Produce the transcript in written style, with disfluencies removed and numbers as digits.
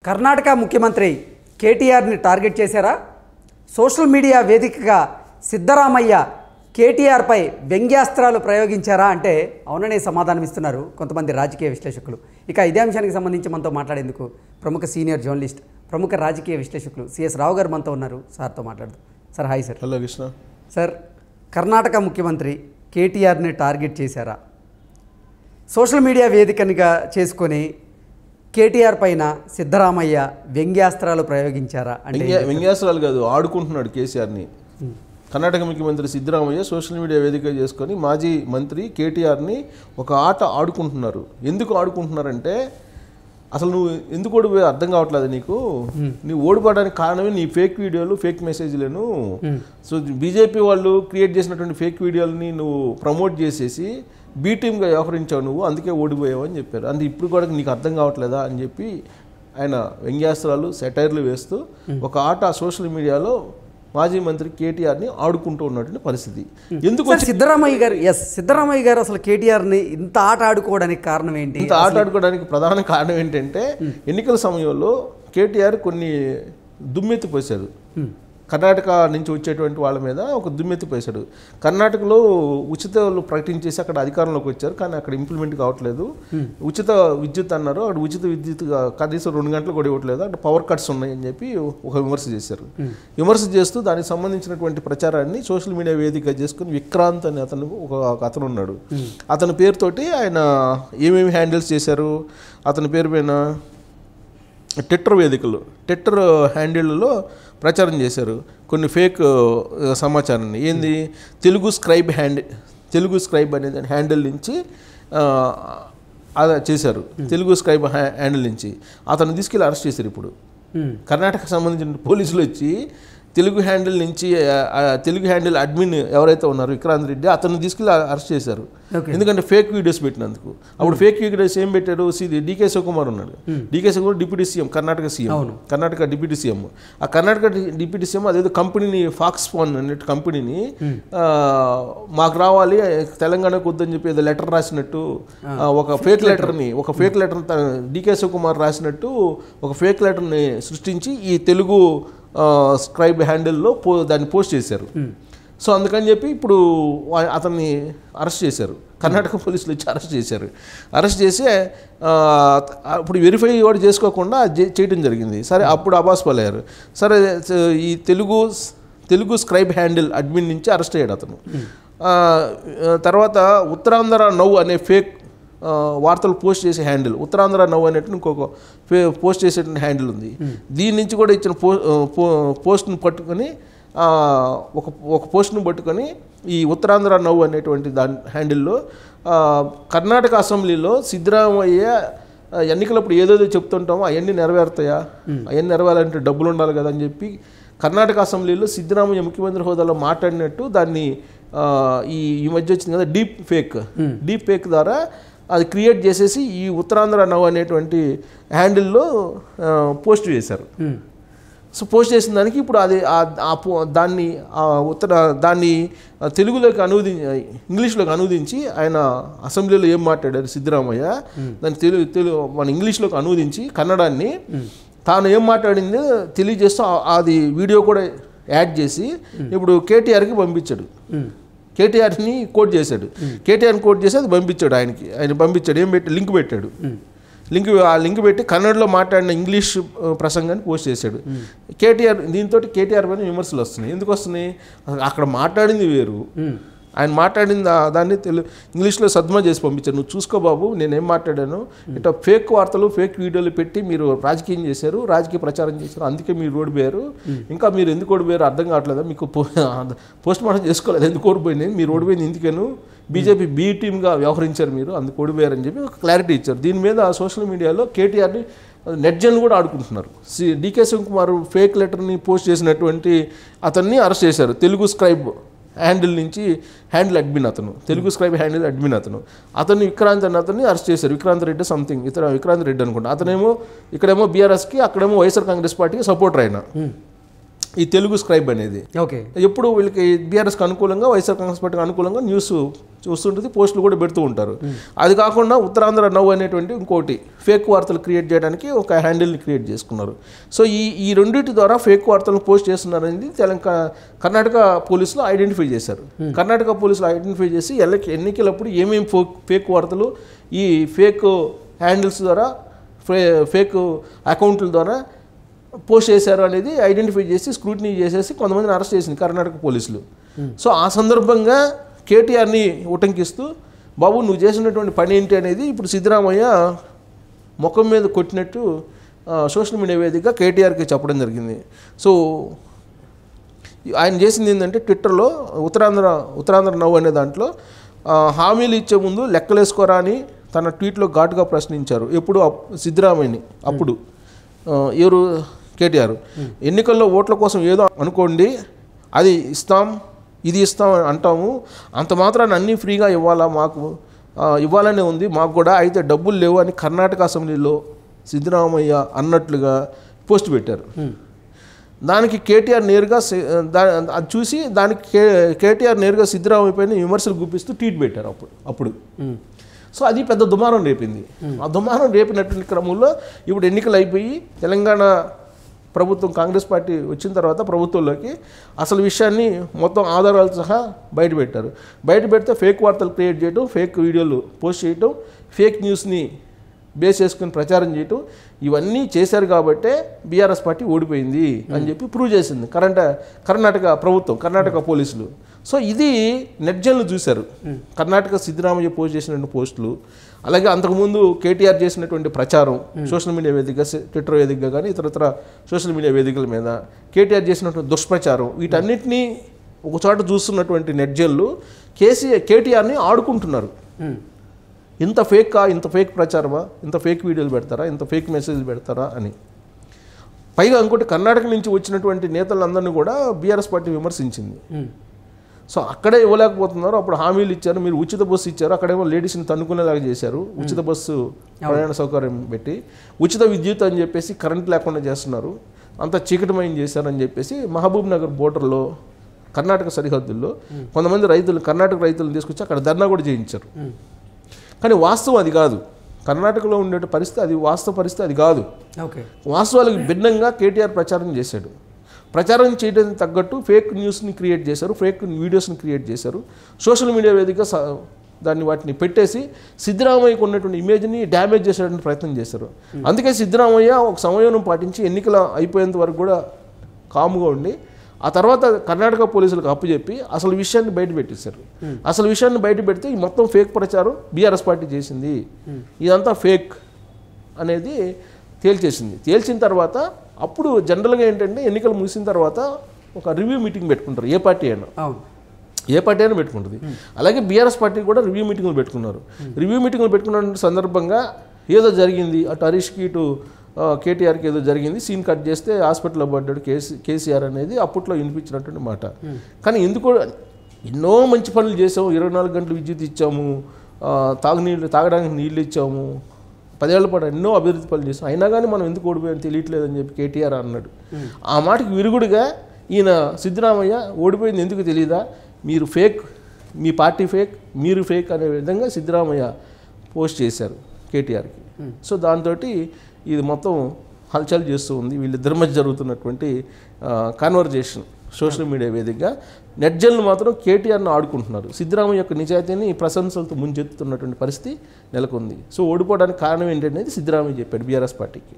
కర్ణాటక ముఖ్యమంత్రి కేటీఆర్ని టార్గెట్ చేశారా? సోషల్ మీడియా వేదికగా సిద్ధరామయ్య కేటీఆర్పై వ్యంగ్యాస్త్రాలు ప్రయోగించారా అంటే అవుననే సమాధానం ఇస్తున్నారు కొంతమంది రాజకీయ విశ్లేషకులు. ఇక ఇదే అంశానికి సంబంధించి మనతో మాట్లాడేందుకు ప్రముఖ సీనియర్ జర్నలిస్ట్, ప్రముఖ రాజకీయ విశ్లేషకులు సిఎస్ రావు గారు మనతో ఉన్నారు. సార్తో మాట్లాడదు. Sir hi sir. Hello Krishna. Sir, Karnataka ముఖ్యమంత్రి కేటీఆర్ని టార్గెట్ చేశారా? సోషల్ మీడియా వేదికనిగా చేసుకొని కేటీఆర్ పైన సిద్ధరామయ్య వ్యంగ్యాస్త్రాలు ప్రయోగించారా అంటే? వ్యంగ్యాస్త్రాలు కాదు, ఆడుకుంటున్నాడు కేసీఆర్ని. కర్ణాటక ముఖ్యమంత్రి సిద్ధరామయ్య సోషల్ మీడియా వేదిక చేసుకొని మాజీ మంత్రి కేటీఆర్ని ఒక ఆట ఆడుకుంటున్నారు. ఎందుకు ఆడుకుంటున్నారంటే అసలు నువ్వు ఎందుకు ఓడిపోయా అర్థం కావట్లేదు నీకు. నువ్వు ఓడిపోవడానికి కారణమే నీ ఫేక్ వీడియోలు, ఫేక్ మెసేజ్లను. సో బీజేపీ వాళ్ళు క్రియేట్ చేసినటువంటి ఫేక్ వీడియోలని నువ్వు ప్రమోట్ చేసేసి బీ టీమ్గా వ్యవహరించావు నువ్వు, అందుకే ఓడిపోయావు అని చెప్పారు. అంటే ఇప్పుడు కూడా నీకు అర్థం కావట్లేదా అని చెప్పి ఆయన వ్యంగ్యాస్త్రాలు, సెటైర్లు వేస్తూ ఒక ఆట సోషల్ మీడియాలో మాజీ మంత్రి కేటీఆర్ని ఆడుకుంటూ ఉన్నటువంటి పరిస్థితి. ఎందుకు సిద్ధరామయ్య గారు అసలు కేటీఆర్ని ఇంత ఆట ఆడుకోవడానికి కారణం ఏంటి? ఇంత ఆట ఆడుకోవడానికి ప్రధాన కారణం ఏంటంటే ఎన్నికల సమయంలో కేటీఆర్ కొన్ని దుమ్మెత్తిపోసాడు. కర్ణాటక నుంచి వచ్చేటువంటి వాళ్ళ మీద ఒక దుమ్మెత్తిపోసాడు. కర్ణాటకలో ఉచితాలు ప్రకటించేసి అక్కడ అధికారంలోకి వచ్చారు, కానీ అక్కడ ఇంప్లిమెంట్ కావట్లేదు. ఉచిత విద్యుత్ అన్నారు, అక్కడ ఉచిత విద్యుత్ కనీసం 2 గంటలు కూడా ఇవ్వట్లేదు, అక్కడ పవర్ కట్స్ ఉన్నాయని చెప్పి ఒక విమర్శ చేశారు. విమర్శ చేస్తూ దానికి సంబంధించినటువంటి ప్రచారాన్ని సోషల్ మీడియా వేదిక చేసుకుని విక్రాంత్ అని అతను ఉన్నాడు. అతని పేరుతోటి ఆయన ఏమేమి హ్యాండిల్స్ చేశారు, అతని పేరు పైన ట్విట్టర్ వేదికలు, ట్విట్టర్ హ్యాండిల్లో ప్రచారం చేశారు కొన్ని ఫేక్ సమాచారాన్ని. ఏంది, తెలుగు స్క్రైబ్ అనేది హ్యాండిల్ నుంచి అలా చేశారు. తెలుగు స్క్రైబ్ హ్యాండిల్ నుంచి అతను తీసుకెళ్ళి అరెస్ట్ చేశారు. ఇప్పుడు కర్ణాటకకు సంబంధించిన పోలీసులు వచ్చి తెలుగు హ్యాండిల్ అడ్మిన్ ఎవరైతే ఉన్నారో విక్రాంత్ రెడ్డి, అతను తీసుకెళ్ళి అరెస్ట్ చేశారు. ఎందుకంటే ఫేక్ వీడియోస్ పెట్టినందుకు. అప్పుడు ఫేక్ వీడియోస్ ఏం పెట్టారు, డీకే శివకుమార్ ఉన్నాడు. DK Shivakumar deputy CM, Karnataka deputy CM. ఆ కర్ణాటక డిప్యూటీ సీఎం అదేదో కంపెనీని, ఫాక్స్కాన్ అనే కంపెనీని మాకు రావాలి తెలంగాణకు వద్దని చెప్పి ఏదో లెటర్ రాసినట్టు ఒక ఫేక్ లెటర్ డీకే శివకుమార్ రాసినట్టు ఒక ఫేక్ లెటర్ని సృష్టించి ఈ తెలుగు స్క్రైబ్ హ్యాండిల్లో దాన్ని పోస్ట్ చేశారు. సో అందుకని చెప్పి ఇప్పుడు అతన్ని అరెస్ట్ చేశారు. కర్ణాటక పోలీసులు వచ్చి అరెస్ట్ చేశారు. అరెస్ట్ చేసి ఇప్పుడు వెరిఫై కూడా చేసుకోకుండా చేయడం జరిగింది. సరే, అప్పుడు అబాస్ పాలయ్యారు. సరే, ఈ తెలుగు స్క్రైబ్ హ్యాండిల్ అడ్మిన్ నుంచి అరెస్ట్ అయ్యాడు అతను. తర్వాత ఉత్తరాంధ్ర నౌ అనే ఫేక్ వార్తలు పోస్ట్ చేసే హ్యాండిల్, ఉత్తరాంధ్ర నౌ అనేటువంటి ఇంకొక పోస్ట్ చేసేటువంటి హ్యాండిల్ ఉంది. దీని నుంచి కూడా ఇచ్చిన పోస్ట్ను పట్టుకొని ఒక పోస్ట్ను పట్టుకొని ఈ ఉత్తరాంధ్ర నౌ అనేటువంటి దాని హ్యాండిల్లో కర్ణాటక అసెంబ్లీలో సిద్ధరామయ్య ఎన్నికలప్పుడు ఏదేదో చెప్తుంటామో అవన్నీ నెరవేరుతాయా, అవన్నీ నెరవేరాలంటే డబ్బులు ఉండాలి కదా అని చెప్పి కర్ణాటక అసెంబ్లీలో సిద్ధరామయ్య ముఖ్యమంత్రి హోదాలో మాట్లాడినట్టు దాన్ని ఈ మధ్య వచ్చింది కదా డీప్ ఫేక్ ద్వారా అది క్రియేట్ చేసేసి ఈ ఉత్తరాంధ్ర నౌ అనేటువంటి హ్యాండిల్లో పోస్ట్ చేశారు. సో పోస్ట్ చేసిన దానికి ఇప్పుడు అది దాన్ని తెలుగులోకి ఇంగ్లీష్లోకి అనువదించి ఆయన అసెంబ్లీలో ఏం మాట్లాడారు సిద్ధరామయ్య, దాన్ని మన ఇంగ్లీష్లోకి అనువదించి కన్నడాన్ని తాను ఏం మాట్లాడిందో తెలియజేస్తూ అది వీడియో కూడా యాడ్ చేసి ఇప్పుడు కేటీఆర్కి పంపించాడు. కేటీఆర్ని కోట్ చేశాడు. కేటీఆర్ని కోట్ చేసి అది పంపించాడు. ఆయన పంపించాడు. ఏం పెట్టి లింక్ పెట్టాడు. ఆ లింక్ పెట్టి కన్నడలో మాట్లాడిన ఇంగ్లీష్ ప్రసంగాన్ని పోస్ట్ చేశాడు. దీంతో కేటీఆర్ పైన విమర్శలు వస్తున్నాయి. ఎందుకు వస్తున్నాయి, అక్కడ మాట్లాడింది వేరు, ఆయన మాట్లాడిన దాన్ని ఇంగ్లీష్లో సద్మా చేసి పంపించారు. నువ్వు చూసుకో బాబు, నేనేం మాట్లాడాను, ఇట్లా ఫేక్ వార్తలు, ఫేక్ వీడియోలు పెట్టి మీరు రాజకీయం చేశారు, రాజకీయ ప్రచారం చేశారు, అందుకే మీరు ఓడిపోయారు. ఇంకా మీరు ఎందుకు ఓడిపోయారు అర్థం కావట్లేదా, మీకు పోస్ట్ మార్టం చేసుకోలేదు, ఎందుకు ఓడిపోయింది, మీరు ఓడిపోయింది ఎందుకేను, బీజేపీ బీ టీమ్గా వ్యవహరించారు, మీరు అందుకు ఓడిపోయారని చెప్పి ఒక క్లారిటీ ఇచ్చారు. దీని మీద సోషల్ మీడియాలో కేటీఆర్ని నెట్జన్లు కూడా ఆడుకుంటున్నారు. డీకే శివకుమార్ ఫేక్ లెటర్ని పోస్ట్ చేసినటువంటి అతన్ని అరెస్ట్ చేశారు. తెలుగు స్క్రైబ్ హ్యాండిల్ నుంచి హ్యాండిల్ అడ్మిన్ అతను, తెలుగు స్క్రైబ్ హ్యాండిల్ అడ్మిన్ అతను విక్రాంత్ అన్న అతన్ని అరెస్ట్ చేశారు. విక్రాంత్ రెడ్డి సంథింగ్ విక్రాంత్ రెడ్డి అనుకుంటా. అతనేమో ఇక్కడేమో బీఆర్ఎస్కి, అక్కడేమో వైఎస్ఆర్ కాంగ్రెస్ పార్టీకి సపోర్టర్ అయినా. ఈ తెలుగు స్క్రైబ్ అనేది. ఓకే. ఎప్పుడు వీళ్ళకి బీఆర్ఎస్కి అనుకూలంగా, వైఎస్ఆర్ కాంగ్రెస్ పార్టీకి అనుకూలంగా న్యూస్ చూస్తుంటుంది, పోస్టులు కూడా పెడుతూ ఉంటారు. అది కాకుండా ఉత్తరాంధ్ర నవ్ అనేటువంటి ఇంకోటి ఫేక్ వార్తలు క్రియేట్ చేయడానికి ఒక హ్యాండిల్ని క్రియేట్ చేసుకున్నారు. సో ఈ రెండింటి ద్వారా ఫేక్ వార్తలను పోస్ట్ చేస్తున్నారనేది కర్ణాటక పోలీసులు ఐడెంటిఫై చేశారు. కర్ణాటక పోలీసులు ఐడెంటిఫై చేసి ఎన్నికలప్పుడు ఏమేమి ఫేక్ వార్తలు ఈ ఫేక్ హ్యాండిల్స్ ద్వారా, ఫేక్ అకౌంట్ల ద్వారా పోస్ట్ చేశారు అనేది ఐడెంటిఫై చేసి స్క్రూటినీ చేసేసి కొంతమందిని అరెస్ట్ చేసింది కర్ణాటక పోలీసులు. సో ఆ సందర్భంగా కేటీఆర్ని ఉటంకిస్తూ, బాబు నువ్వు చేసినటువంటి పని ఏంటి అనేది ఇప్పుడు సిద్ధరామయ్య ముఖం మీద కొట్టినట్టు సోషల్ మీడియా వేదికగా కేటీఆర్కి చెప్పడం జరిగింది. సో ఆయన చేసింది ఏంటంటే ట్విట్టర్లో ఉత్తరాంధ్ర నవ్ అనే దాంట్లో హామీలు ఇచ్చే ముందు లెక్కలేసుకోరా అని తన ట్వీట్లో ఘాటుగా ప్రశ్నించారు. ఎప్పుడు సిద్ధరామయ్యని. అప్పుడు ఎవరు? కేటీఆర్. ఎన్నికల్లో ఓట్ల కోసం ఏదో అనుకోండి, అది ఇస్తాం, ఇది ఇస్తాం అంటాము, అంత మాత్రాన్ని అన్నీ ఫ్రీగా మాకు ఇవ్వాలనే ఉంది మాకు కూడా, అయితే డబ్బులు లేవు అని కర్ణాటక అసెంబ్లీలో సిద్ధరామయ్య అన్నట్లుగా పోస్ట్ పెట్టారు. దానికి కేటీఆర్ నేరుగా అది చూసి దానికి కేటీఆర్ నేరుగా సిద్ధరామయ్య పైన విమర్శలు గుప్పిస్తూ ట్వీట్ పెట్టారు అప్పుడు. సో అది పెద్ద దుమారం రేపింది. ఆ దుమారం రేపినటువంటి క్రమంలో ఇప్పుడు ఎన్నికలు అయిపోయి తెలంగాణ ప్రభుత్వం, కాంగ్రెస్ పార్టీ వచ్చిన తర్వాత ప్రభుత్వంలోకి అసలు విషయాన్ని మొత్తం ఆధారాలతో సహా బయటపెట్టారు. బయట పెడితే ఫేక్ వార్తలు క్రియేట్ చేయడం, ఫేక్ వీడియోలు పోస్ట్ చేయడం, ఫేక్ న్యూస్ని బేస్ చేసుకుని ప్రచారం చేయటం, ఇవన్నీ చేశారు కాబట్టే బీఆర్ఎస్ పార్టీ ఓడిపోయింది అని చెప్పి ప్రూవ్ చేసింది కర్ణాటక ప్రభుత్వం, కర్ణాటక పోలీసులు. సో ఇది నెట్జన్లు చూశారు. కర్ణాటక సిద్ధరామయ్య పోస్ట్ చేసినటువంటి పోస్టులు, అలాగే అంతకుముందు కేటీఆర్ చేసినటువంటి ప్రచారం సోషల్ మీడియా వేదికగా, ట్విట్టర్ వేదికగా కానీ ఇతరత్ర సోషల్ మీడియా వేదికల మీద కేటీఆర్ చేసినటువంటి దుష్ప్రచారం, వీటన్నిటినీ ఒకచోట చూస్తున్నటువంటి నెట్జన్లు కేటీఆర్ని ఆడుకుంటున్నారు. ఇంత ఫేక్ ప్రచారమా, ఇంత ఫేక్ వీడియోలు పెడతారా, ఇంత ఫేక్ మెసేజ్లు పెడతారా అని. పైగా ఇంకోటి, కర్ణాటక నుంచి వచ్చినటువంటి నేతలందరినీ కూడా బీఆర్ఎస్ పార్టీ విమర్శించింది. సో అక్కడే ఇవ్వలేకపోతున్నారు, అప్పుడు హామీలు ఇచ్చారు, మీరు ఉచిత బస్సు ఇచ్చారు, అక్కడేమో లేడీస్ని తన్నుకునేలాగా చేశారు, ఉచిత బస్సు ప్రయాణ సౌకర్యం పెట్టి, ఉచిత విద్యుత్ అని చెప్పేసి కరెంట్ లేకుండా చేస్తున్నారు, అంత చీకటిమయం చేశారని చెప్పేసి మహబూబ్ నగర్ బోర్డర్లో, కర్ణాటక సరిహద్దుల్లో కొంతమంది కర్ణాటక రైతులను తీసుకొచ్చి అక్కడ ధర్నా కూడా చేయించారు. కానీ వాస్తవం అది కాదు. కర్ణాటకలో ఉండే పరిస్థితి అది, వాస్తవ పరిస్థితి అది కాదు. వాస్తవాలకు భిన్నంగా కేటీఆర్ ప్రచారం చేశాడు. ప్రచారం చేయడానికి తగ్గట్టు ఫేక్ న్యూస్ని క్రియేట్ చేశారు, ఫేక్ వీడియోస్ని క్రియేట్ చేశారు. సోషల్ మీడియా వేదికగా వాటిని పెట్టేసి సిద్ధరామయ్యకు ఉన్నటువంటి ఇమేజ్ని డ్యామేజ్ చేసేటువంటి ప్రయత్నం చేశారు. అందుకే సిద్ధరామయ్య ఒక సమయం పాటించి ఎన్నికలు అయిపోయేంత వరకు కూడా కాముగా ఉండి, ఆ తర్వాత కర్ణాటక పోలీసులకు అప్పుచెప్పి అసలు విషయాన్ని బయట పెట్టేశారు. అసలు విషయాన్ని బయట పెడితే ఈ మొత్తం ఫేక్ ప్రచారం బీఆర్ఎస్ పార్టీ చేసింది, ఇదంతా ఫేక్ అనేది తేల్చిన తర్వాత అప్పుడు జనరల్గా ఏంటంటే ఎన్నికలు ముగిసిన తర్వాత ఒక రివ్యూ మీటింగ్ పెట్టుకుంటారు. ఏ పార్టీ అయినా పెట్టుకుంటుంది. అలాగే బీఆర్ఎస్ పార్టీ కూడా రివ్యూ మీటింగ్లు పెట్టుకున్నారు. రివ్యూ మీటింగ్లు పెట్టుకున్న సందర్భంగా ఏదో జరిగింది, అటు హరీష్కి ఇటు కేటీఆర్కి ఏదో జరిగింది, సీన్ కట్ చేస్తే హాస్పిటల్లో పడ్డాడు కేసీఆర్ అనేది అప్పట్లో వినిపించినటువంటి మాట. కానీ ఎందుకు ఎన్నో మంచి పనులు చేసాము, 24 గంటలు విద్యుత్ ఇచ్చాము, తాగడానికి నీళ్ళు ఇచ్చాము, 10 ఏళ్ల పాటు ఎన్నో అభివృద్ధి పనులు చేసాం, అయినా కానీ మనం ఎందుకు ఓడిపోయామని తెలియట్లేదని చెప్పి కేటీఆర్ అన్నాడు. ఆ మాటకి విరుగుడుగా ఈయన సిద్ధరామయ్య ఓడిపోయింది ఎందుకు తెలియదా, మీరు ఫేక్, మీ పార్టీ ఫేక్, మీరు ఫేక్ అనే విధంగా సిద్ధరామయ్య పోస్ట్ చేశారు కేటీఆర్కి. సో దాంతో ఇది మొత్తం హల్చల్ చేస్తూ ఉంది. వీళ్ళిద్దరి మధ్య జరుగుతున్నటువంటి కాన్వర్జేషన్ సోషల్ మీడియా వేదికగా నెట్జన్లు మాత్రం కేటీఆర్ను ఆడుకుంటున్నారు. సిద్ధరామయ్య యొక్క నిజాయితీని ప్రశంసలతో ముంచెత్తుతున్నటువంటి పరిస్థితి నెలకొంది. సో ఓడిపోవడానికి కారణం ఏంటనేది సిద్ధరామయ్య చెప్పాడు బీఆర్ఎస్ పార్టీకి.